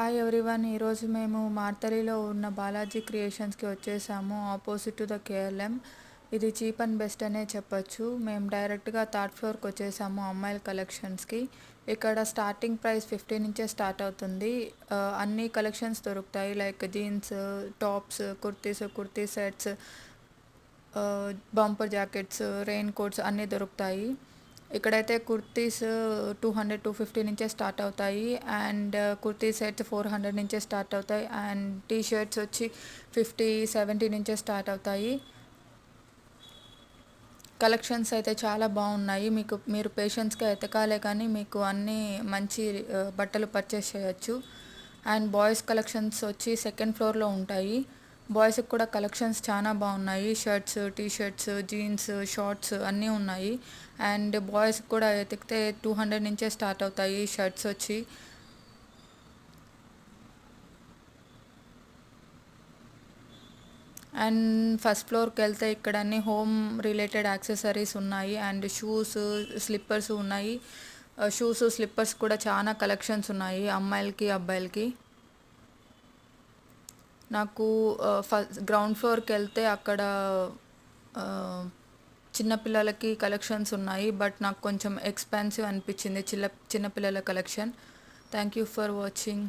Hi everyone. ఈరోజు మేము మార్తరిలో ఉన్న బాలాజీ క్రియేషన్స్కి వచ్చేసాము, ఆపోజిట్ టు ద కేఎల్ఎం. ఇది చీప్ అండ్ బెస్ట్ అనే చెప్పొచ్చు. మేము డైరెక్ట్గా థర్డ్ ఫ్లోర్కి వచ్చేసాము అమ్మాయిల కలెక్షన్స్కి. ఇక్కడ స్టార్టింగ్ ప్రైస్ 50 నుంచే స్టార్ట్ అవుతుంది. అన్ని కలెక్షన్స్ దొరుకుతాయి, like jeans, tops, kurti sets, bumper jackets, rain coats అన్నీ దొరుకుతాయి. ఇక్కడైతే కుర్తీస్ 200-250 నుంచే స్టార్ట్ అవుతాయి, అండ్ కుర్తీ సెట్స్ 400 నుంచే స్టార్ట్ అవుతాయి, అండ్ టీ షర్ట్స్ వచ్చి 50-70 నుంచే స్టార్ట్ అవుతాయి. కలెక్షన్స్ అయితే చాలా బాగున్నాయి. మీరు పేషెన్స్గా ఎతకాలే కానీ మీకు అన్నీ మంచి బట్టలు పర్చేస్ చేయొచ్చు. అండ్ బాయ్స్ కలెక్షన్స్ వచ్చి సెకండ్ ఫ్లోర్లో ఉంటాయి. బాయ్స్కి కూడా కలెక్షన్స్ చాలా బాగున్నాయి. Shirts, T shirts, jeans, shorts అన్నీ ఉన్నాయి. అండ్ బాయ్స్కి కూడా ఎతికితే 200 నుంచే స్టార్ట్ అవుతాయి షర్ట్స్ వచ్చి. అండ్ ఫస్ట్ ఫ్లోర్కి వెళ్తే ఇక్కడ అన్ని హోమ్ రిలేటెడ్ యాక్సెసరీస్ ఉన్నాయి, అండ్ షూస్, స్లిప్పర్స్ ఉన్నాయి. షూస్, స్లిప్పర్స్ కూడా చాలా కలెక్షన్స్ ఉన్నాయి అమ్మాయిలకి, అబ్బాయిలకి. నాకు గ్రౌండ్ ఫ్లోర్కి వెళ్తే అక్కడ చిన్నపిల్లలకి కలెక్షన్స్ ఉన్నాయి, బట్ నాకు కొంచెం ఎక్స్పెన్సివ్ అనిపించింది చిన్నపిల్లల collection. Thank you for watching.